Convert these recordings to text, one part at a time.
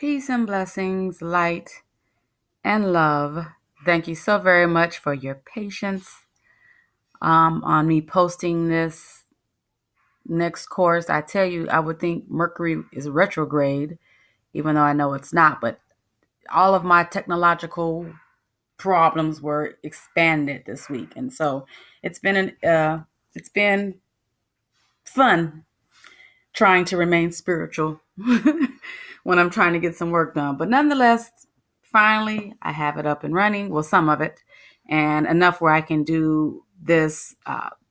Peace and blessings, light and love. Thank you so very much for your patience on me posting this next course. I tell you, I would think Mercury is retrograde, even though I know it's not, but all of my technological problems were expanded this week. And so it's been fun trying to remain spiritual when I'm trying to get some work done. But nonetheless, finally, I have it up and running. Well, some of it, and enough where I can do this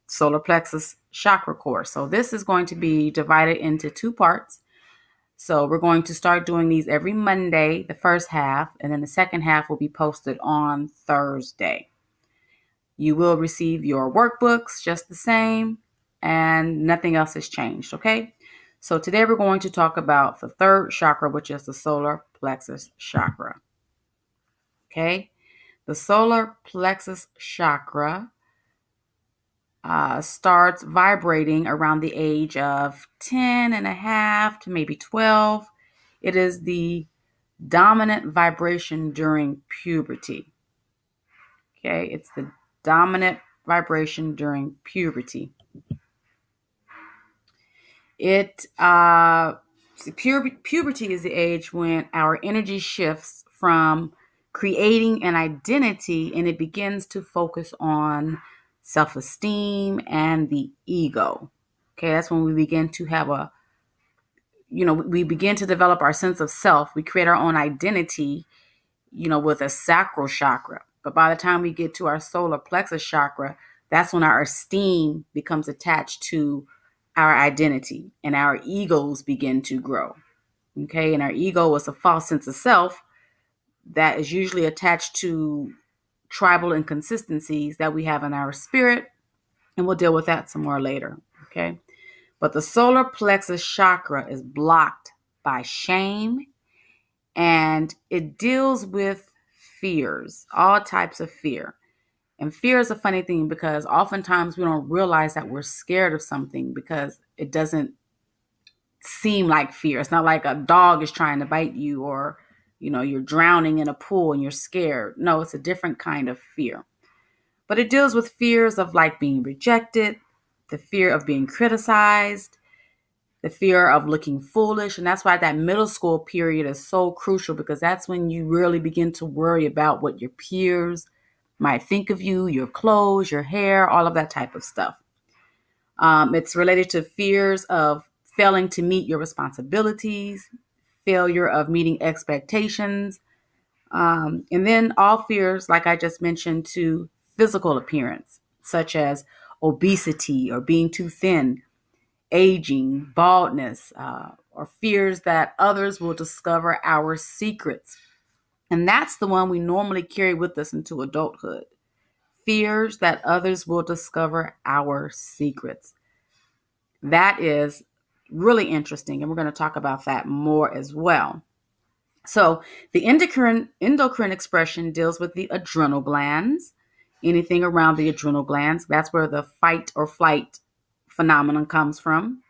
solar plexus chakra course. So this is going to be divided into 2 parts. So we're going to start doing these every Monday, the first half, and then the second half will be posted on Thursday. You will receive your workbooks just the same, and nothing else has changed, okay? So today we're going to talk about the 3rd chakra, which is the solar plexus chakra. Okay? The solar plexus chakra starts vibrating around the age of 10 and a half to maybe 12. It is the dominant vibration during puberty. Okay? It's the dominant vibration during puberty. Puberty is the age when our energy shifts from creating an identity and it begins to focus on self-esteem and the ego. Okay, that's when we begin to have we begin to develop our sense of self. We create our own identity, with a sacral chakra. But by the time we get to our solar plexus chakra, that's when our esteem becomes attached to our identity and our egos begin to grow. Okay, and our ego is a false sense of self that is usually attached to tribal inconsistencies that we have in our spirit, and we'll deal with that some more later. Okay, but the solar plexus chakra is blocked by shame, and it deals with fears, all types of fear. And fear is a funny thing because oftentimes we don't realize that we're scared of something because it doesn't seem like fear. It's not like a dog is trying to bite you or, you're drowning in a pool and you're scared. No, it's a different kind of fear. But it deals with fears of like being rejected, the fear of being criticized, the fear of looking foolish. And that's why that middle school period is so crucial, because that's when you really begin to worry about what your peers might think of you, your clothes, your hair, all of that type of stuff. It's related to fears of failing to meet your responsibilities, failure of meeting expectations, and then all fears, like I just mentioned, to physical appearance, such as obesity or being too thin, aging, baldness, or fears that others will discover our secrets. And that's the one we normally carry with us into adulthood. Fears that others will discover our secrets. That is really interesting, and we're going to talk about that more as well. So the endocrine expression deals with the adrenal glands, anything around the adrenal glands. That's where the fight or flight phenomenon comes from.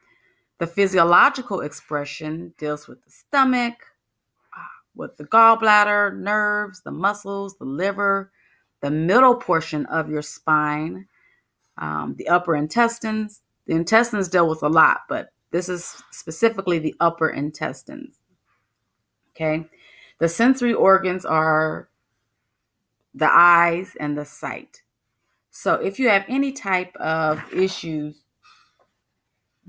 The physiological expression deals with the stomach, with the gallbladder, nerves, the muscles, the liver, the middle portion of your spine, the upper intestines. The intestines deal with a lot, but this is specifically the upper intestines. Okay. The sensory organs are the eyes and the sight. So if you have any type of issues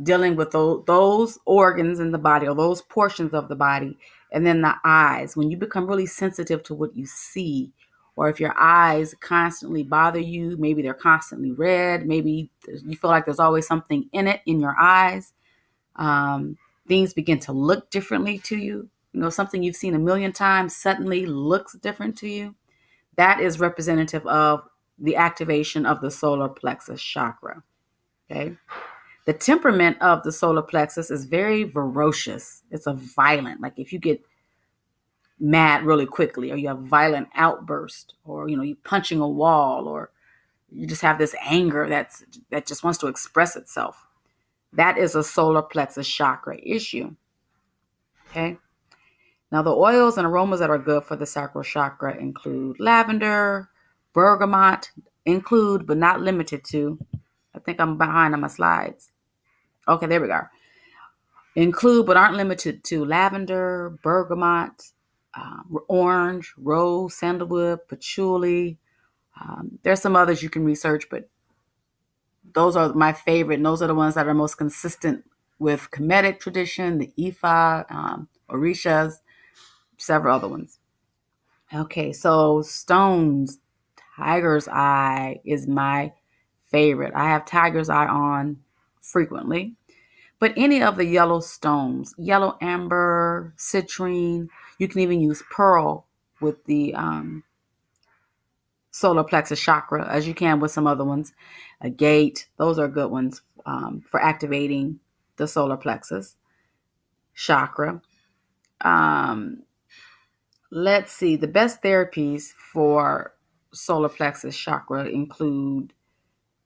dealing with those organs in the body or those portions of the body, and then the eyes, when you become really sensitive to what you see, or if your eyes constantly bother you, maybe they're constantly red, maybe you feel like there's always something in your eyes, things begin to look differently to you. Something you've seen a million times suddenly looks different to you. That is representative of the activation of the solar plexus chakra. Okay. The temperament of the solar plexus is very ferocious. It's a violent, like if you get mad really quickly, or you have violent outburst, or, you're punching a wall, or you just have this anger that just wants to express itself. That is a solar plexus chakra issue. Okay. Now, the oils and aromas that are good for the sacral chakra include lavender, bergamot, include but not limited to. I think I'm behind on my slides. Okay, there we go. Include but aren't limited to lavender, bergamot, orange, rose, sandalwood, patchouli. There's some others you can research, but those are my favorite. And those are the ones that are most consistent with Kemetic tradition, the Ifa, Orishas, several other ones. Okay, so stones. Tiger's eye is my favorite. I have tiger's eye on frequently. But any of the yellow stones, yellow amber, citrine, you can even use pearl with the solar plexus chakra, as you can with some other ones. Agate, those are good ones for activating the solar plexus chakra. Let's see, the best therapies for solar plexus chakra include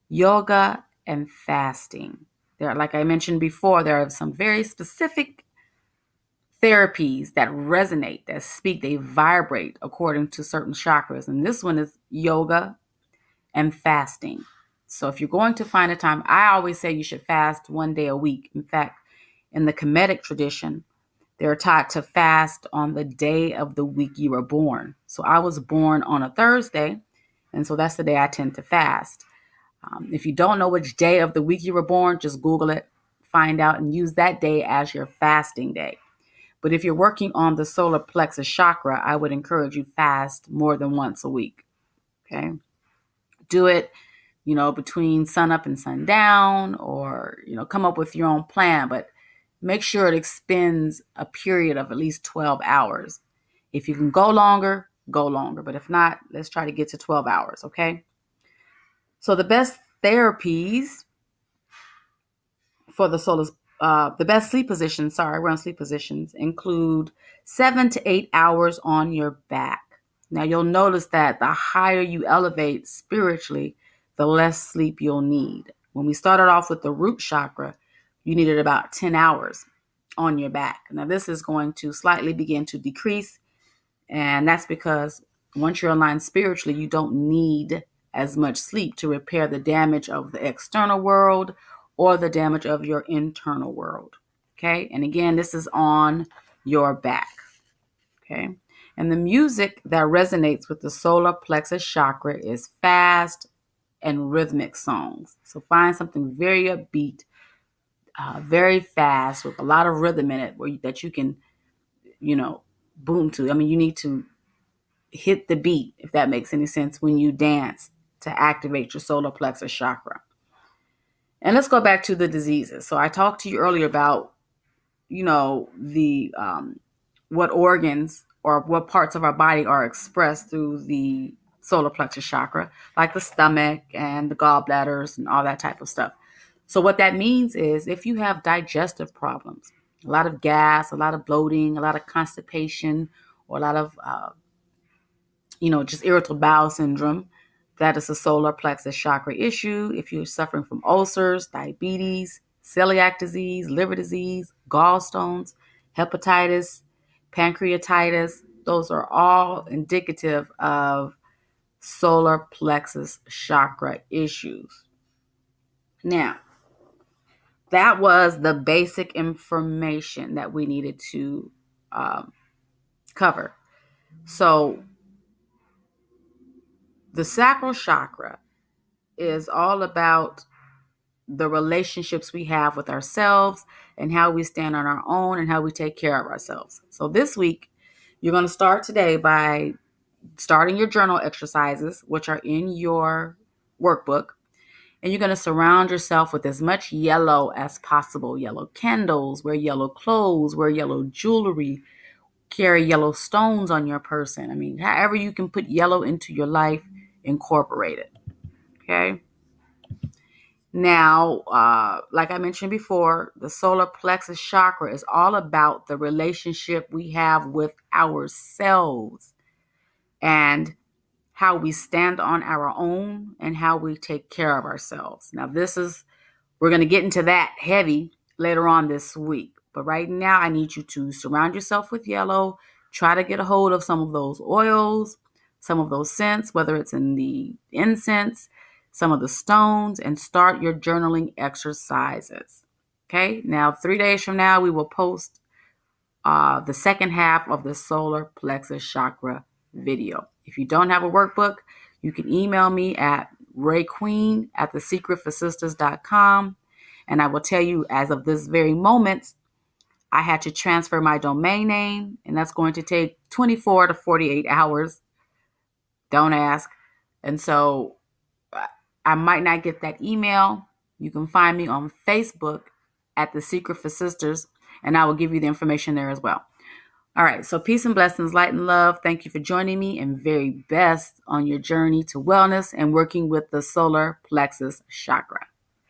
yoga and fasting. There, like I mentioned before, there are some very specific therapies that resonate, that speak, they vibrate according to certain chakras. And this one is yoga and fasting. So if you're going to find a time, I always say you should fast 1 day a week. In fact, in the Kemetic tradition, they're taught to fast on the day of the week you were born. So I was born on a Thursday, and so that's the day I tend to fast. If you don't know which day of the week you were born, just Google it, find out, and use that day as your fasting day. But if you're working on the solar plexus chakra, I would encourage you fast more than once a week. Okay. Do it, between sun up and sundown, or, come up with your own plan, but make sure it expends a period of at least 12 hours. If you can go longer, go longer. But if not, let's try to get to 12 hours. Okay. So the best therapies for the best sleep positions, we're on sleep positions, include 7 to 8 hours on your back. Now you'll notice that the higher you elevate spiritually, the less sleep you'll need. When we started off with the root chakra, you needed about 10 hours on your back. Now this is going to slightly begin to decrease, and that's because once you're aligned spiritually, you don't need as much sleep to repair the damage of the external world or the damage of your internal world. Okay. And again, this is on your back. Okay. And the music that resonates with the solar plexus chakra is fast and rhythmic songs. So find something very upbeat, very fast, with a lot of rhythm in it, that you can, boom to. I mean, you need to hit the beat, if that makes any sense, when you dance to activate your solar plexus chakra. And let's go back to the diseases. So I talked to you earlier about, the what organs or what parts of our body are expressed through the solar plexus chakra, like the stomach and the gallbladders and all that type of stuff. So what that means is if you have digestive problems, a lot of gas, a lot of bloating, a lot of constipation, or a lot of, just irritable bowel syndrome, that is a solar plexus chakra issue. If you're suffering from ulcers, diabetes, celiac disease, liver disease, gallstones, hepatitis, pancreatitis, those are all indicative of solar plexus chakra issues. Now, that was the basic information that we needed to cover. So the sacral chakra is all about the relationships we have with ourselves and how we stand on our own and how we take care of ourselves. So this week, you're going to start today by starting your journal exercises, which are in your workbook. And you're going to surround yourself with as much yellow as possible. Yellow candles, wear yellow clothes, wear yellow jewelry, carry yellow stones on your person. I mean, however you can put yellow into your life, incorporate it. Okay. Now, like I mentioned before, the solar plexus chakra is all about the relationship we have with ourselves and how we stand on our own and how we take care of ourselves. Now, we're going to get into that heavy later on this week. But right now, I need you to surround yourself with yellow, Try to get a hold of some of those oils, some of those scents, whether it's in the incense, some of the stones, and start your journaling exercises. Okay, now 3 days from now, we will post the second half of the solar plexus chakra video. If you don't have a workbook, you can email me at rayqueen@thesecretforsistahs.com, and I will tell you, as of this very moment, I had to transfer my domain name, and that's going to take 24 to 48 hours. Don't ask. And so I might not get that email. You can find me on Facebook at The Secret for Sisters, and I will give you the information there as well. All right, so peace and blessings, light and love. Thank you for joining me, and very best on your journey to wellness and working with the solar plexus chakra.